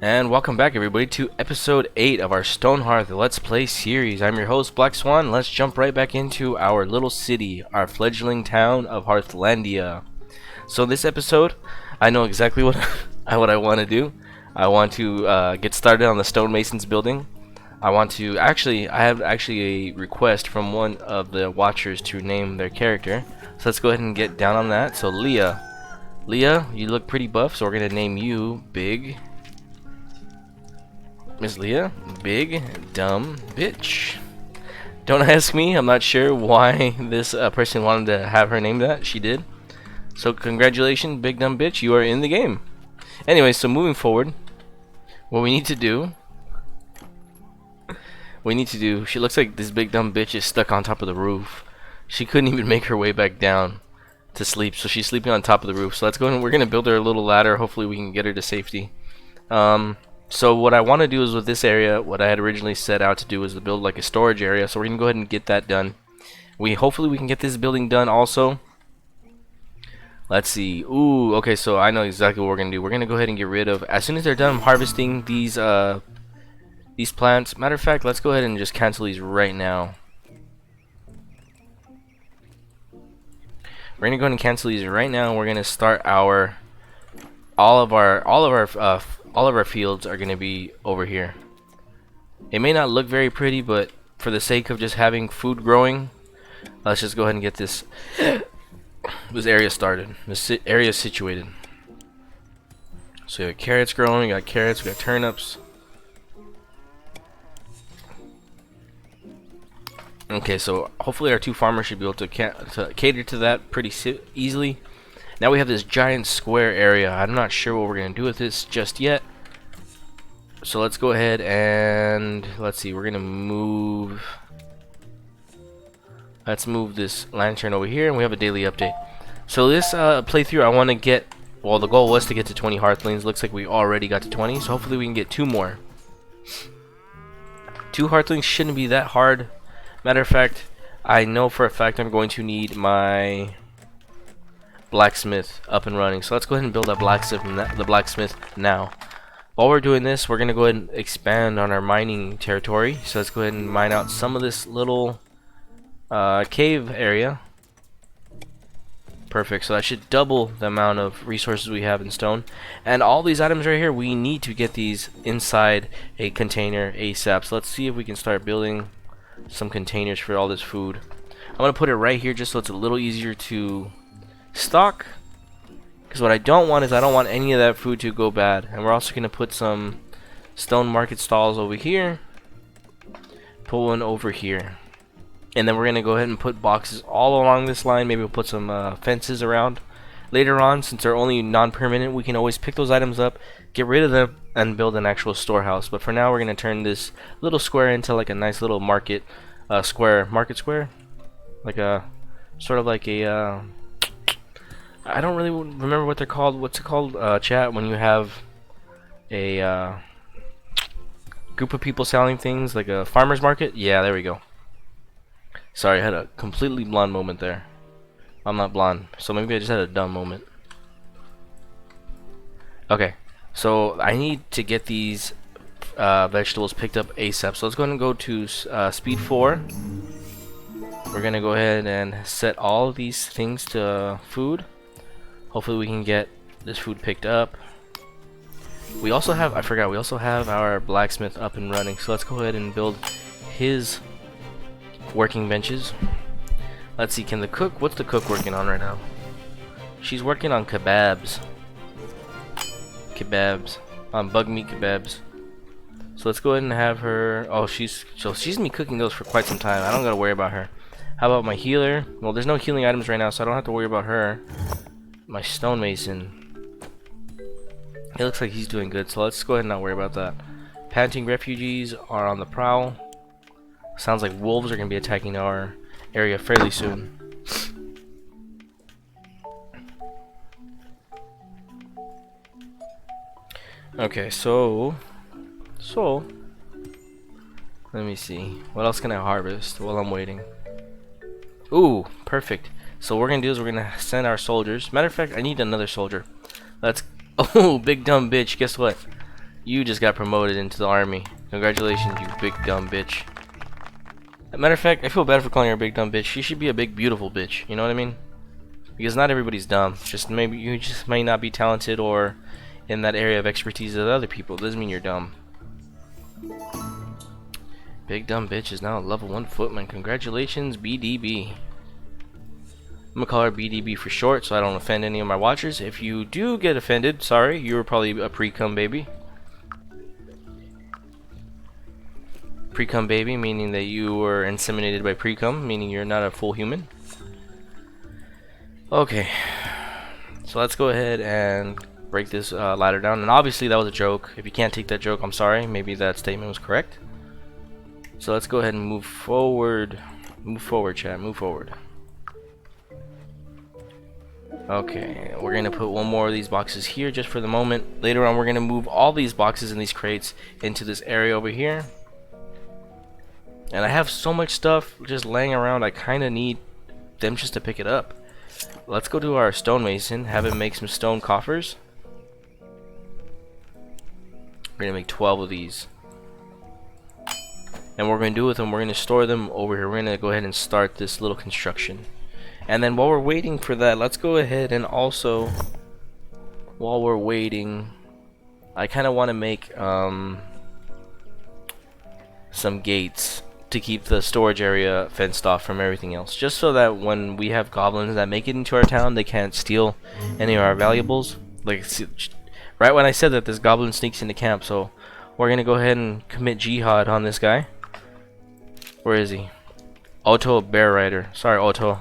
And welcome back everybody to episode 8 of our Stonehearth Let's Play series. I'm your host Black Swan. Let's jump right back into our little city, our fledgling town of Hearthlandia. So this episode, I know exactly what what I want to do. I want to get started on the stonemasons building. I have actually a request from one of the watchers to name their character. So let's go ahead and get down on that. So Leah, you look pretty buff, so we're gonna name you Big. Miss Leah, Big Dumb Bitch. Don't ask me, I'm not sure why this person wanted to have her name that. She did. So congratulations, Big Dumb Bitch, you are in the game. Anyway, so moving forward, what we need to do, she looks like this Big Dumb Bitch is stuck on top of the roof. She couldn't even make her way back down to sleep, so she's sleeping on top of the roof. So let's go and we're gonna build her a little ladder. Hopefully we can get her to safety. So what I want to do is with this area, what I had originally set out to do is to build like a storage area. So we're gonna go ahead and get that done. Hopefully we can get this building done also. Let's see. Ooh, okay. So I know exactly what we're gonna do. We're gonna go ahead and get rid of, as soon as they're done harvesting these plants. Matter of fact, let's go ahead and just cancel these right now. We're gonna go ahead and cancel these right now. We're gonna start all of our fields are going to be over here. It may not look very pretty, but for the sake of just having food growing, let's just go ahead and get this area started. This area situated. So we got carrots growing, we got carrots, we got turnips. Okay, so hopefully our two farmers should be able to cater to that pretty easily. Now we have this giant square area. I'm not sure what we're going to do with this just yet. So let's go ahead and let's see. We're going to move. Let's move this lantern over here, and we have a daily update. So this playthrough, I want to get. Well, the goal was to get to 20 hearthlings. Looks like we already got to 20. So hopefully we can get 2 more. 2 hearthlings shouldn't be that hard. Matter of fact, I know for a fact I'm going to need my blacksmith up and running. So let's go ahead and build the blacksmith now. While we're doing this, we're gonna go ahead and expand on our mining territory. So let's go ahead and mine out some of this little cave area. Perfect. So that should double the amount of resources we have in stone. And all these items right here, we need to get these inside a container ASAP. So let's see if we can start building some containers for all this food. I'm gonna put it right here just so it's a little easier to stock, because what I don't want is I don't want any of that food to go bad. And we're also gonna put some stone market stalls over here, put one over here, and then we're gonna go ahead and put boxes all along this line. Maybe we'll put some fences around later on. Since they're only non-permanent, we can always pick those items up, get rid of them, and build an actual storehouse. But for now, we're gonna turn this little square into like a nice little market square, like a sort of like a I don't really remember what they're called. What's it called, chat, when you have a group of people selling things, like a farmer's market? Yeah, there we go. Sorry, I had a completely blonde moment there. I'm not blonde, so maybe I just had a dumb moment. Okay, so I need to get these vegetables picked up ASAP. So let's go ahead and go to speed 4. We're gonna go ahead and set all these things to food. Hopefully we can get this food picked up. We also have, I forgot, we also have our blacksmith up and running. So let's go ahead and build his working benches. Let's see, can the cook, what's the cook working on right now? She's working on kebabs. On bug meat kebabs. So let's go ahead and have her, oh, she's been cooking those for quite some time. I don't gotta worry about her. How about my healer? Well, there's no healing items right now, so I don't have to worry about her. My stonemason, it looks like he's doing good, so let's go ahead and not worry about that. Panting refugees are on the prowl. Sounds like wolves are going to be attacking our area fairly soon. Okay, so let me see, what else can I harvest while I'm waiting? Ooh, perfect. So what we're gonna do is we're gonna send our soldiers. Matter of fact, I need another soldier. Let's. Oh, big dumb bitch. Guess what? You just got promoted into the army. Congratulations, you big dumb bitch. As a matter of fact, I feel bad for calling her a big dumb bitch. She should be a big beautiful bitch. You know what I mean? Because not everybody's dumb. Just maybe you just may not be talented or in that area of expertise of other people. Doesn't mean you're dumb. Big dumb bitch is now a level 1 footman. Congratulations, B.D.B. I'm gonna call her B.D.B for short so I don't offend any of my watchers. If you do get offended, sorry, you were probably a pre-cum baby. Pre-cum baby meaning that you were inseminated by pre-cum, meaning you're not a full human. Okay, so let's go ahead and break this ladder down. And obviously that was a joke. If you can't take that joke, I'm sorry. Maybe that statement was correct. So let's go ahead and move forward. Move forward, chat. Move forward. Okay, we're gonna put one more of these boxes here just for the moment. Later on, we're gonna move all these boxes and these crates into this area over here. And I have so much stuff just laying around. I kind of need them just to pick it up. Let's go to our stonemason, have him make some stone coffers. We're gonna make 12 of these. And what we're gonna do with them, we're gonna store them over here. We're gonna go ahead and start this little construction. And then while we're waiting for that, let's go ahead and also, while we're waiting, I kind of want to make some gates to keep the storage area fenced off from everything else, just so that when we have goblins that make it into our town, they can't steal any of our valuables. Like right when I said that, this goblin sneaks into camp, so we're gonna go ahead and commit jihad on this guy. Where is he? Otto Bear Rider. Sorry, Otto,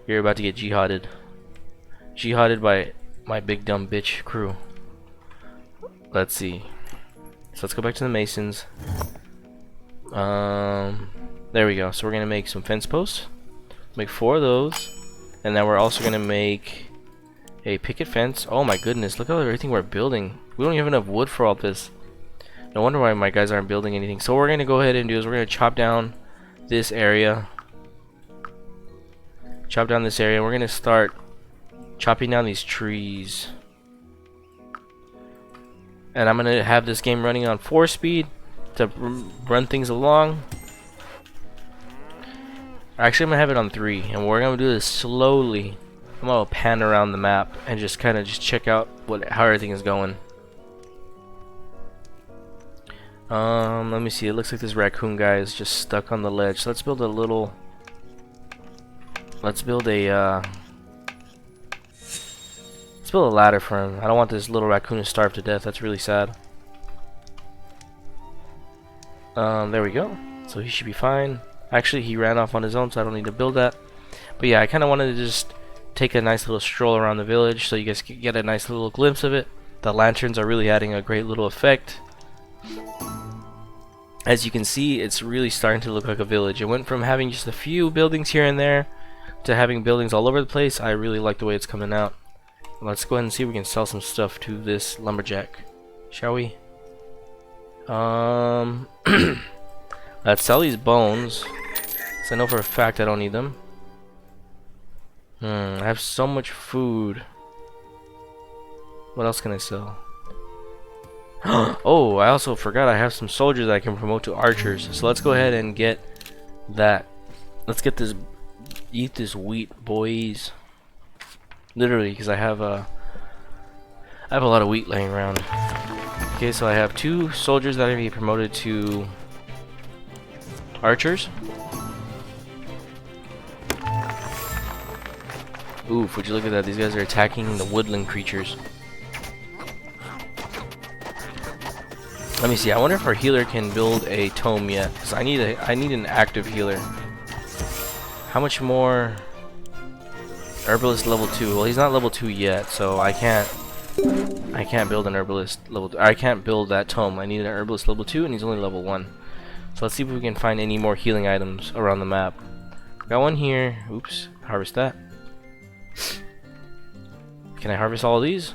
you're about to get jihaded. Jihaded by my big dumb bitch crew. Let's see. So let's go back to the masons. There we go. So we're gonna make some fence posts. Make 4 of those, and then we're also gonna make a picket fence. Oh my goodness! Look at everything we're building. We don't even have enough wood for all this. No wonder why my guys aren't building anything. So what we're gonna go ahead and do is we're gonna chop down this area. Chop down this area. We're gonna start chopping down these trees. And I'm gonna have this game running on 4 speed to run things along. Actually, I'm gonna have it on 3, and we're gonna do this slowly. I'm gonna pan around the map and just kind of check out how everything is going. Let me see. It looks like this raccoon guy is just stuck on the ledge. So let's build a little. Let's build a ladder for him. I don't want this little raccoon to starve to death. That's really sad. There we go. So he should be fine. Actually, he ran off on his own, so I don't need to build that. But yeah, I kind of wanted to just take a nice little stroll around the village so you guys can get a nice little glimpse of it. The lanterns are really adding a great little effect. As you can see, it's really starting to look like a village. It went from having just a few buildings here and there to having buildings all over the place. I really like the way it's coming out. Let's go ahead and see if we can sell some stuff to this lumberjack, shall we? Let's sell these bones, because I know for a fact I don't need them. I have so much food. What else can I sell? Oh, I also forgot I have some soldiers that I can promote to archers. So let's go ahead and get that. Let's get this. Eat this wheat, boys. Literally, because I have a lot of wheat laying around. Okay, so I have 2 soldiers that are going to be promoted to archers. Oof, would you look at that? These guys are attacking the woodland creatures. Let me see. I wonder if our healer can build a tome yet. Cause I need an active healer. How much more? Herbalist level 2. Well, he's not level 2 yet, so I can't build an herbalist level. I can't build that tome. I need an herbalist level 2, and he's only level 1. So let's see if we can find any more healing items around the map. Got one here. Oops. Harvest that. Can I harvest all of these?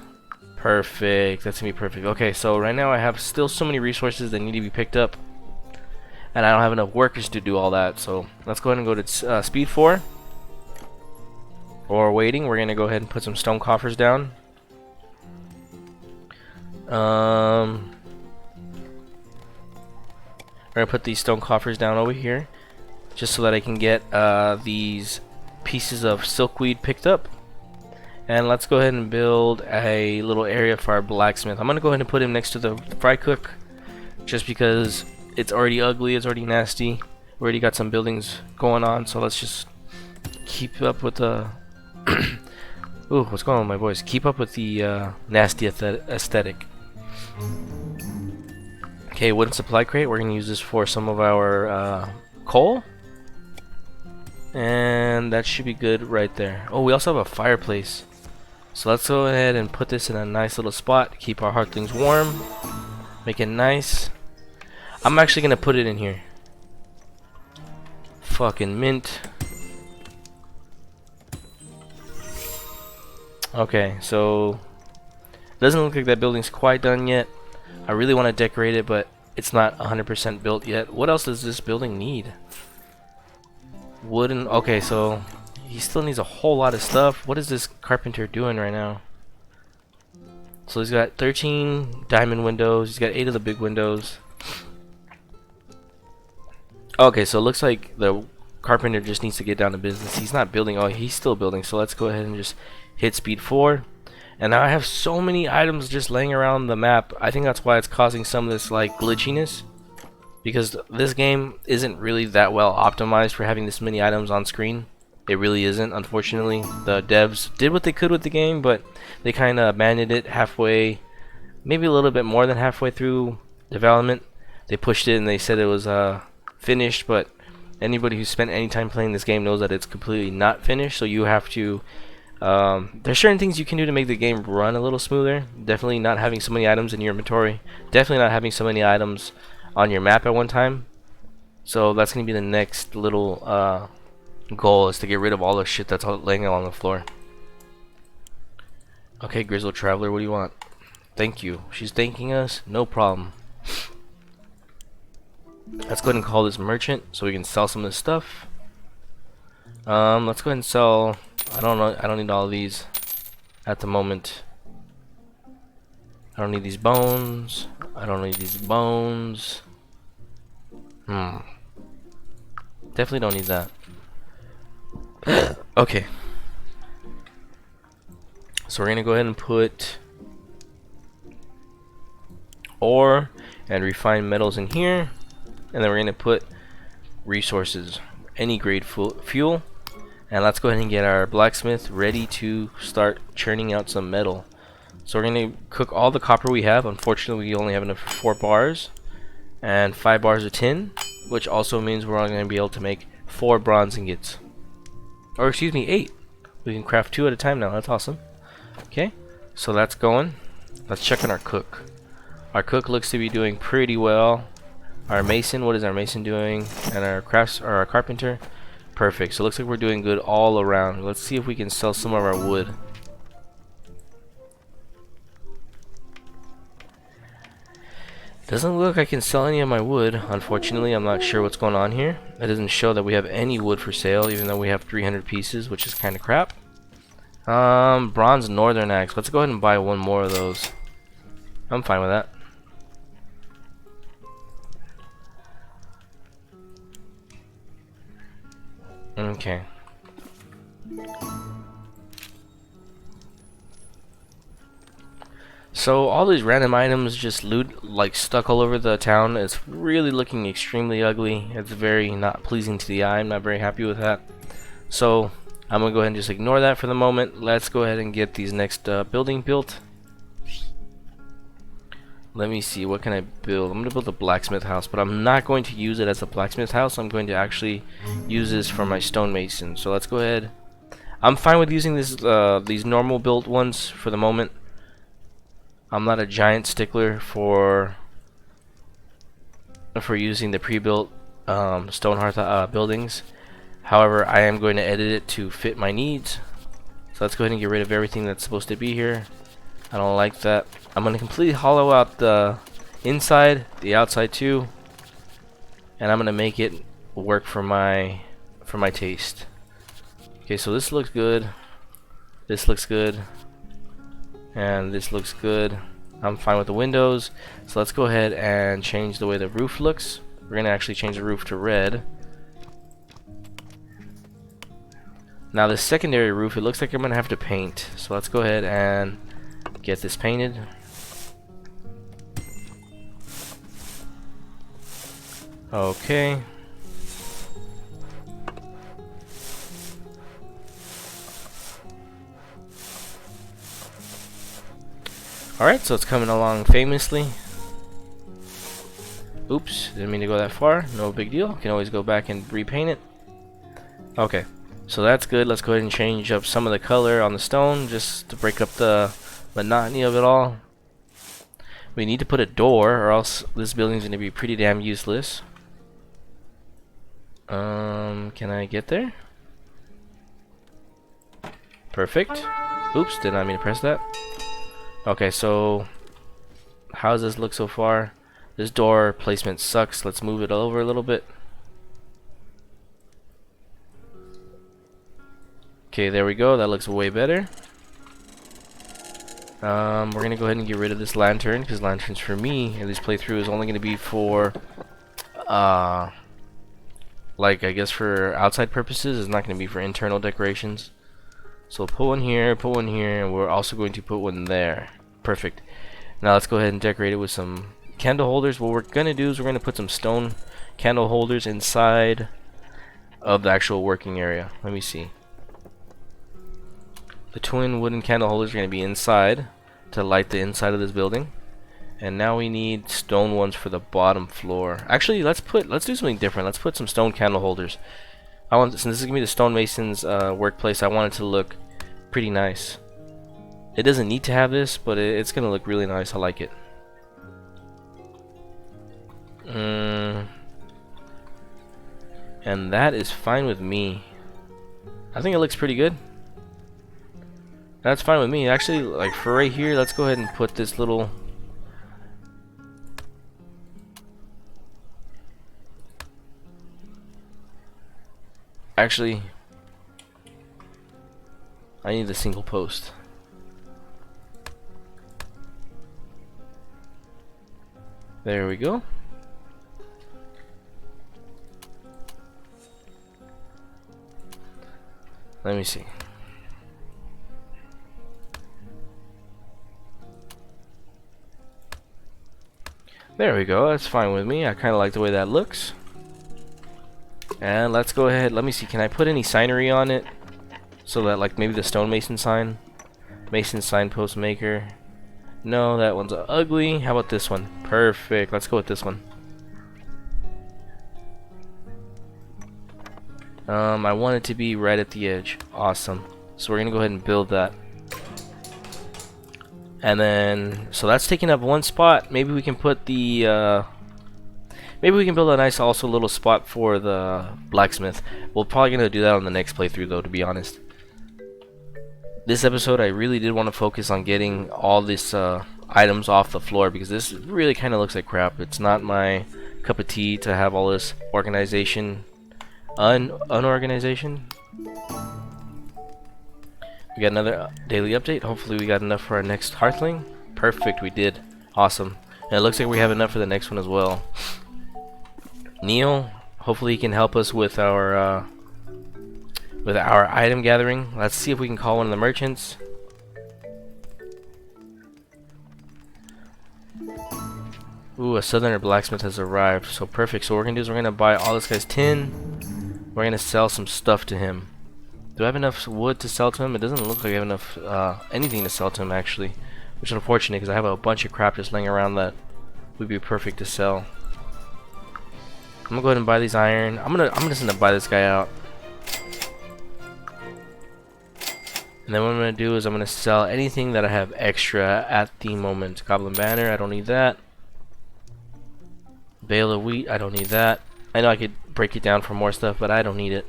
Perfect. That's gonna be perfect. Okay, so right now I have still so many resources that need to be picked up, and I don't have enough workers to do all that. So let's go ahead and go to speed 4. While we're waiting, we're gonna go ahead and put some stone coffers down. We're gonna put these stone coffers down over here, just so that I can get these pieces of silkweed picked up. And let's go ahead and build a little area for our blacksmith. I'm gonna go ahead and put him next to the fry cook, just because it's already ugly, it's already nasty. We already got some buildings going on, so let's just keep up with the ooh, what's going on with my voice? Keep up with the nasty aesthetic. Okay, wooden supply crate. We're gonna use this for some of our coal, and that should be good right there. Oh, we also have a fireplace, so let's go ahead and put this in a nice little spot. Keep our hearthlings warm, make it nice. I'm actually gonna put it in here. Fucking mint. Okay, so doesn't look like that building's quite done yet. I really want to decorate it, but it's not 100% built yet. What else does this building need? Wooden. Okay, so he still needs a whole lot of stuff. What is this carpenter doing right now? So he's got 13 diamond windows. He's got 8 of the big windows. Okay, so it looks like the carpenter just needs to get down to business. He's not building. Oh, he's still building. So let's go ahead and just hit speed 4. And now I have so many items just laying around the map. I think that's why it's causing some of this like glitchiness, because this game isn't really that well optimized for having this many items on screen. It really isn't, unfortunately. The devs did what they could with the game, but they kind of abandoned it halfway, maybe a little bit more than halfway through development. They pushed it and they said it was finished, but anybody who spent any time playing this game knows that it's completely not finished. So you have to there's certain things you can do to make the game run a little smoother. Definitely not having so many items in your inventory. Definitely not having so many items on your map at one time. So that's going to be the next little goal, is to get rid of all the shit that's laying along the floor. Okay, Grizzled Traveler, what do you want? Thank you. She's thanking us. No problem. Let's go ahead and call this merchant so we can sell some of this stuff. Let's go ahead and sell. I don't know. I don't need all of these at the moment. I don't need these bones. I don't need these bones. Definitely don't need that. Okay. So we're gonna go ahead and put ore and refined metals in here, and then we're gonna put resources, any grade fuel. And let's go ahead and get our blacksmith ready to start churning out some metal. So we're going to cook all the copper we have. Unfortunately, we only have enough for 4 bars and 5 bars of tin, which also means we're only going to be able to make 4 bronze ingots. Or excuse me, 8. We can craft 2 at a time now. That's awesome. Okay, so that's going. Let's check on our cook. Our cook looks to be doing pretty well. Our mason, what is our mason doing? And our our carpenter. Perfect. So it looks like we're doing good all around. Let's see if we can sell some of our wood. Doesn't look like I can sell any of my wood. Unfortunately, I'm not sure what's going on here. It doesn't show that we have any wood for sale, even though we have 300 pieces, which is kind of crap. Bronze northern axe. Let's go ahead and buy 1 more of those. I'm fine with that. Okay. So all these random items just like stuck all over the town. It's really looking extremely ugly. It's very not pleasing to the eye. I'm not very happy with that. So I'm gonna go ahead and just ignore that for the moment. Let's go ahead and get these next building built. Let me see, what can I build? I'm gonna build a blacksmith house, but I'm not going to use it as a blacksmith house. I'm going to actually use this for my stonemason. So let's go ahead. I'm fine with using this these normal built ones for the moment. I'm not a giant stickler for using the pre-built Stonehearth buildings. However, I am going to edit it to fit my needs. So let's go ahead and get rid of everything that's supposed to be here. I don't like that. I'm going to completely hollow out the inside, the outside too, and I'm going to make it work for my taste. Okay, so this looks good. This looks good. And this looks good. I'm fine with the windows. So let's go ahead and change the way the roof looks. We're gonna actually change the roof to red. Now the secondary roof, it looks like I'm gonna have to paint. So let's go ahead and get this painted. Okay. Alright, so it's coming along famously. Oops, didn't mean to go that far. No big deal. Can always go back and repaint it. Okay, so that's good. Let's go ahead and change up some of the color on the stone just to break up the monotony of it all. We need to put a door or else this building's going to be pretty damn useless. Can I get there? Perfect. Oops, did not mean to press that. Okay, so how does this look so far? This door placement sucks. Let's move it over a little bit. Okay, there we go. That looks way better. We're gonna go ahead and get rid of this lantern because lanterns for me in this playthrough is only gonna be for like I guess for outside purposes. It's not gonna be for internal decorations. So we'll put one here, and we're also going to put one there. Perfect. Now let's go ahead and decorate it with some candle holders. What we're going to do is we're going to put some stone candle holders inside of the actual working area. Let me see. The twin wooden candle holders are going to be inside to light the inside of this building. And now we need stone ones for the bottom floor. Actually, let's do something different. Let's put some stone candle holders. Since this is gonna be the stonemason's workplace, I want it to look pretty nice. It doesn't need to have this, but it's gonna look really nice. I like it. And that is fine with me. I think it looks pretty good. That's fine with me. Actually, like for right here, let's go ahead and put this little. Actually, I need the single post. There we go. Let me see. There we go. That's fine with me. I kind of like the way that looks. And let's go ahead. Let me see. Can I put any signery on it? So that like maybe the stonemason sign. Mason signpost maker. No, that one's ugly. How about this one? Perfect. Let's go with this one. I want it to be right at the edge. Awesome. So we're gonna go ahead and build that. And then, so that's taking up one spot. Maybe we can put the, maybe we can build a nice also little spot for the blacksmith. We're probably gonna do that on the next playthrough though, to be honest. This episode, I really did want to focus on getting all these items off the floor because this really kind of looks like crap. It's not my cup of tea to have all this organization, unorganization. We got another daily update. Hopefully we got enough for our next Hearthling. Perfect, we did. Awesome. And it looks like we have enough for the next one as well. Neil, hopefully he can help us with our item gathering. Let's see if we can call one of the merchants. Ooh, a southerner blacksmith has arrived. So perfect. So what we're gonna do is we're gonna buy all this guy's tin. We're gonna sell some stuff to him. Do I have enough wood to sell to him? It doesn't look like I have enough anything to sell to him actually, which is unfortunate because I have a bunch of crap just laying around that would be perfect to sell. I'm gonna go ahead and buy these iron. I'm just gonna buy this guy out. And then what I'm gonna do is I'm gonna sell anything that I have extra at the moment. Goblin banner, I don't need that. Bale of wheat, I don't need that. I know I could break it down for more stuff, but I don't need it.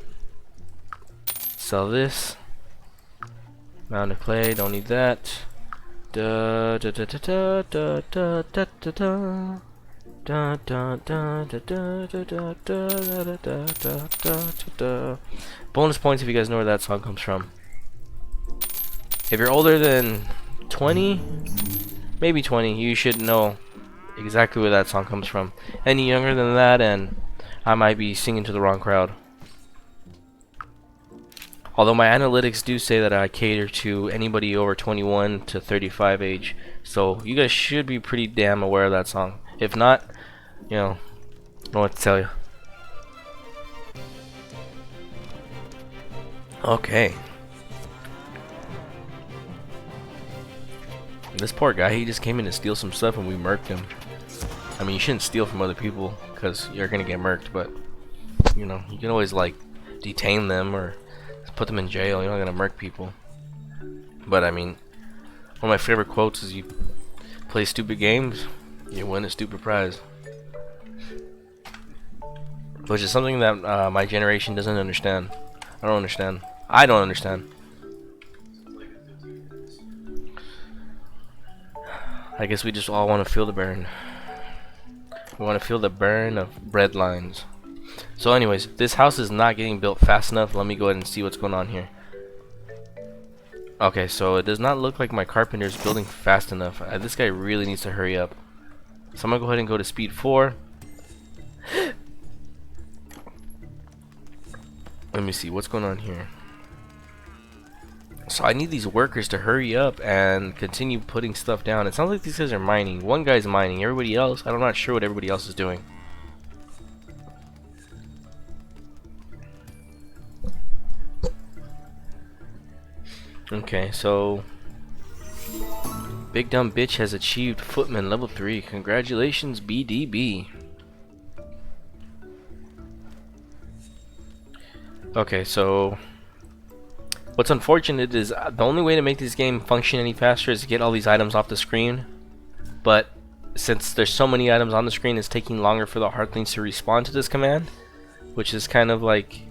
Sell this. Mound of clay, don't need that. Da da da da da da da da da. Da da da da da da da da da da da. Bonus points if you guys know where that song comes from. If you're older than 20, maybe 20, you should know exactly where that song comes from. Any younger than that, and I might be singing to the wrong crowd. Although my analytics do say that I cater to anybody over 21 to 35 age, so you guys should be pretty damn aware of that song. If not, you know, I don't know what to tell you. Okay. This poor guy, he just came in to steal some stuff and we murked him. I mean, you shouldn't steal from other people because you're gonna get murked, but you know, you can always like detain them or put them in jail. You're not gonna murk people. But I mean, one of my favorite quotes is, you play stupid games, you win a stupid prize. Which is something that my generation doesn't understand. I don't understand. I don't understand. I guess we just all want to feel the burn. We want to feel the burn of bread lines. So anyways, this house is not getting built fast enough. Let me go ahead and see what's going on here. Okay, so it does not look like my carpenter's building fast enough. This guy really needs to hurry up. So I'm going to go ahead and go to speed 4. Let me see what's going on here. So I need these workers to hurry up and continue putting stuff down. It sounds like these guys are mining. One guy's mining. Everybody else, I'm not sure what everybody else is doing. Okay, so Big Dumb Bitch has achieved Footman level 3. Congratulations, B.D.B. Okay, so what's unfortunate is the only way to make this game function any faster is to get all these items off the screen. But since there's so many items on the screen, it's taking longer for the Hearthlings to respond to this command, which is kind of like,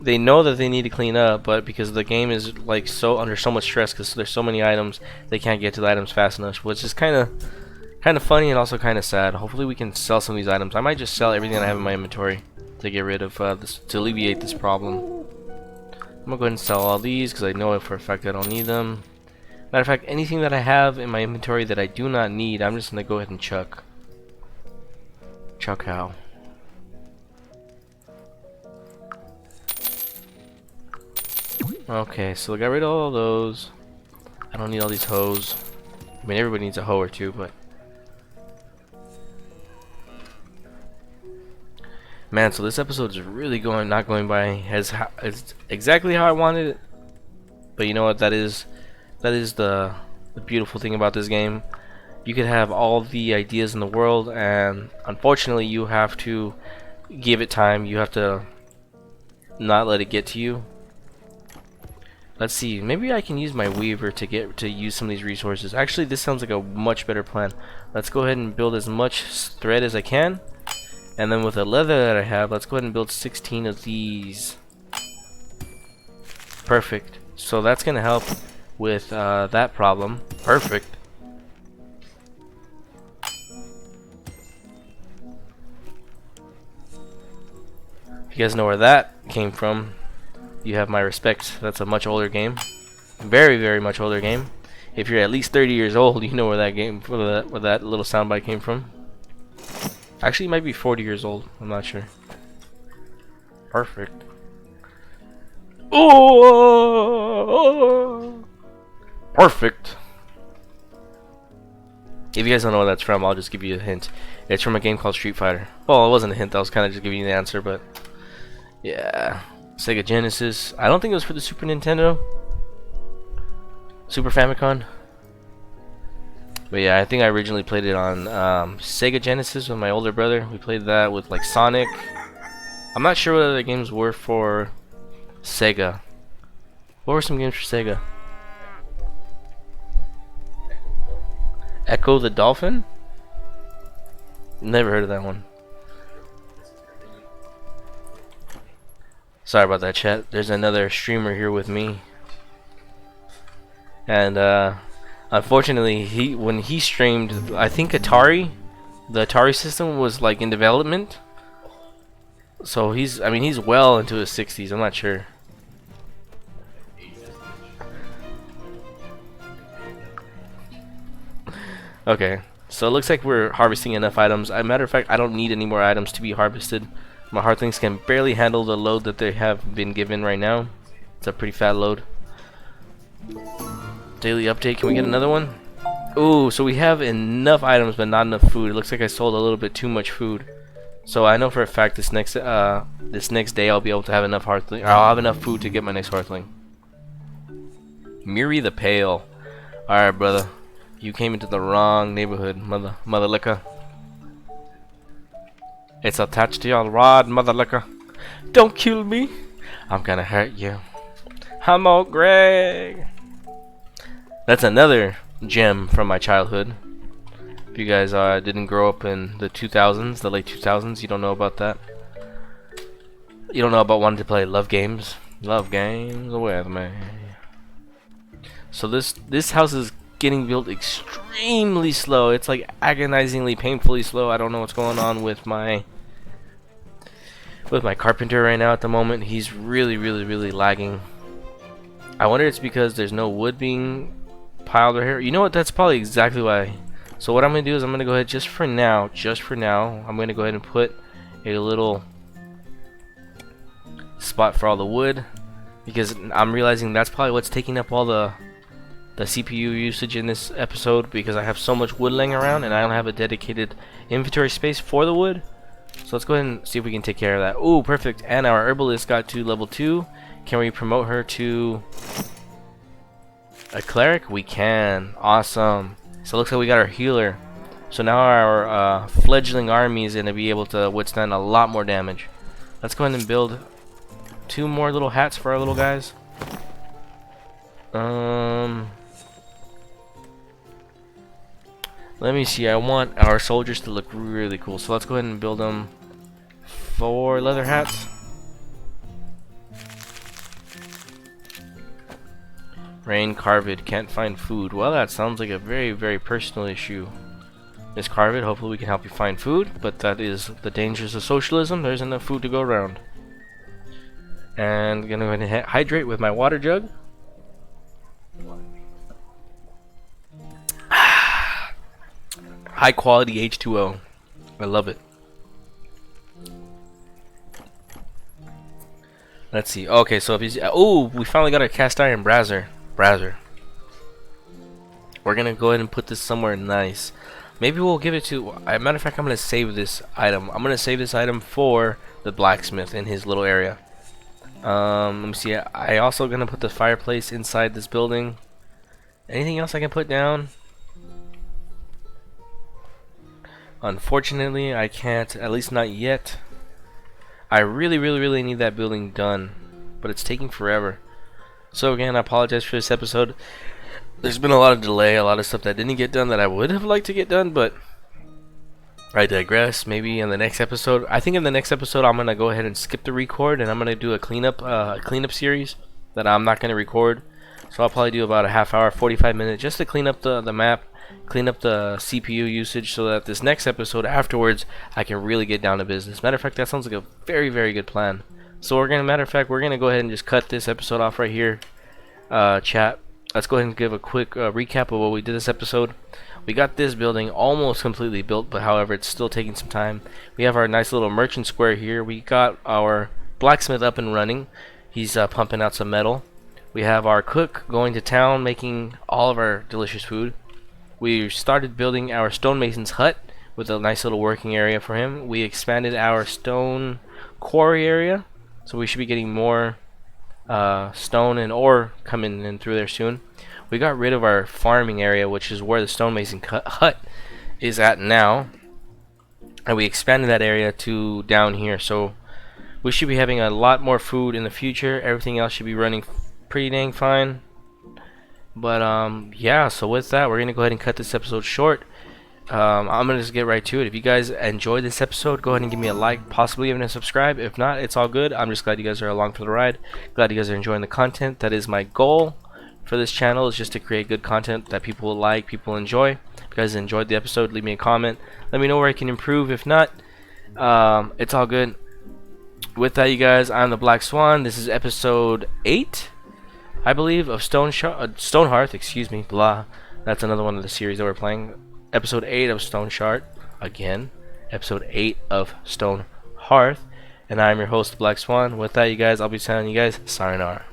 they know that they need to clean up, but because the game is like so under so much stress because there's so many items, they can't get to the items fast enough, which is kind of funny and also kind of sad. Hopefully we can sell some of these items. I might just sell everything that I have in my inventory to get rid of this, to alleviate this problem. I'm gonna go ahead and sell all these because I know for a fact I don't need them. Matter of fact, anything that I have in my inventory that I do not need, I'm just gonna go ahead and chuck how. Okay, so I got rid of all those. I don't need all these hoes. I mean, everybody needs a hoe or two, but man, so this episode is really not going by as exactly how I wanted it. But you know what? That is the beautiful thing about this game. You could have all the ideas in the world, and unfortunately, you have to give it time. You have to not let it get to you. Let's see, maybe I can use my weaver to use some of these resources. Actually, this sounds like a much better plan. Let's go ahead and build as much thread as I can. And then with the leather that I have, let's go ahead and build 16 of these. Perfect. So that's going to help with that problem. Perfect. If you guys know where that came from, you have my respect. That's a much older game. Very, very much older game. If you're at least 30 years old, you know where that little soundbite came from. Actually, it might be 40 years old. I'm not sure. Perfect. Oh, perfect. If you guys don't know where that's from, I'll just give you a hint. It's from a game called Street Fighter. Well, it wasn't a hint. I was kind of just giving you the answer, but yeah. Sega Genesis. I don't think it was for the Super Nintendo. Super Famicom. But yeah, I think I originally played it on Sega Genesis with my older brother. We played that with like Sonic. I'm not sure what other games were for Sega. What were some games for Sega? Echo the Dolphin? Never heard of that one. Sorry about that, chat. There's another streamer here with me. And unfortunately, when he streamed, I think the Atari system was like in development. So he's well into his 60s. I'm not sure. Okay, So it looks like we're harvesting enough items. As a matter of fact, I don't need any more items to be harvested. My hearthlings can barely handle the load that they have been given right now. It's a pretty fat load. Daily update, can we get another one? Ooh, so we have enough items but not enough food. It looks like I sold a little bit too much food. So I know for a fact this next day I'll be able to have enough hearthling. I'll have enough food to get my next hearthling. Miri the Pale. Alright, brother. You came into the wrong neighborhood, mother liquor. It's attached to your rod, mother liquor. Don't kill me. I'm gonna hurt you. I'm old Greg. That's another gem from my childhood. If you guys didn't grow up in the 2000s, the late 2000s, you don't know about that. You don't know about wanting to play love games. Love games with me. So this house is getting built extremely slow. It's like agonizingly, painfully slow. I don't know what's going on with my carpenter right now at the moment. He's really lagging. I wonder it's because there's no wood being piled right here. You know what? That's probably exactly why. So what I'm gonna do is I'm gonna go ahead just for now. I'm gonna go ahead and put a little spot for all the wood because I'm realizing that's probably what's taking up all the CPU usage in this episode because I have so much wood laying around and I don't have a dedicated inventory space for the wood. So let's go ahead and see if we can take care of that. Ooh, perfect. And our herbalist got to level 2. Can we promote her to a cleric? We can. Awesome. So it looks like we got our healer. So now our fledgling army is going to be able to withstand a lot more damage. Let's go ahead and build 2 more little hats for our little guys. Let me see. I want our soldiers to look really cool. So let's go ahead and build them 4 leather hats. Rain Carvid can't find food. Well, that sounds like a very personal issue. Miss Carvid, hopefully we can help you find food, but that is the dangers of socialism. There's enough food to go around. And I'm gonna go ahead and hydrate with my water jug. High quality H2O. I love it. Let's see. Okay, so if he's we finally got our cast iron brazier. We're gonna go ahead and put this somewhere nice. Maybe we'll give it to. As a matter of fact, I'm gonna save this item. I'm gonna save this item for the blacksmith in his little area. Let me see. I also gonna put the fireplace inside this building. Anything else I can put down? Unfortunately, I can't. At least not yet. I really need that building done, but it's taking forever. So again, I apologize for this episode. There's been a lot of delay, a lot of stuff that didn't get done that I would have liked to get done, but I digress. Maybe in the next episode. I think in the next episode I'm gonna go ahead and skip the record, and I'm gonna do a cleanup series that I'm not gonna record. So I'll probably do about a half hour, 45 minutes, just to clean up the map, clean up the CPU usage, so that this next episode afterwards I can really get down to business. Matter of fact, that sounds like a very good plan. So we're gonna go ahead and just cut this episode off right here. Chat. Let's go ahead and give a quick recap of what we did this episode. We got this building almost completely built, but however, it's still taking some time. We have our nice little merchant square here. We got our blacksmith up and running. He's pumping out some metal. We have our cook going to town making all of our delicious food. We started building our stonemason's hut with a nice little working area for him. We expanded our stone quarry area, so we should be getting more stone and ore coming in through there soon. We got rid of our farming area, which is where the stonemason hut is at now, and we expanded that area to down here. So we should be having a lot more food in the future. Everything else should be running pretty dang fine. But yeah, so with that, we're gonna go ahead and cut this episode short. I'm gonna just get right to it. If you guys enjoyed this episode, go ahead and give me a like, possibly even a subscribe. If not, it's all good. I'm just glad you guys are along for the ride. Glad you guys are enjoying the content. That is my goal for this channel, is just to create good content that people will like, people enjoy. If you guys enjoyed the episode, leave me a comment. Let me know where I can improve. If not, it's all good. With that, you guys, I'm the Black Swan. This is episode 8, I believe, of Stonehearth. Excuse me, blah. That's another one of the series that we're playing. episode 8 of Stone Shard. Again, episode 8 of Stone Hearth. And I'm your host, Black Swan. With that, you guys, I'll be telling you guys, sayonara.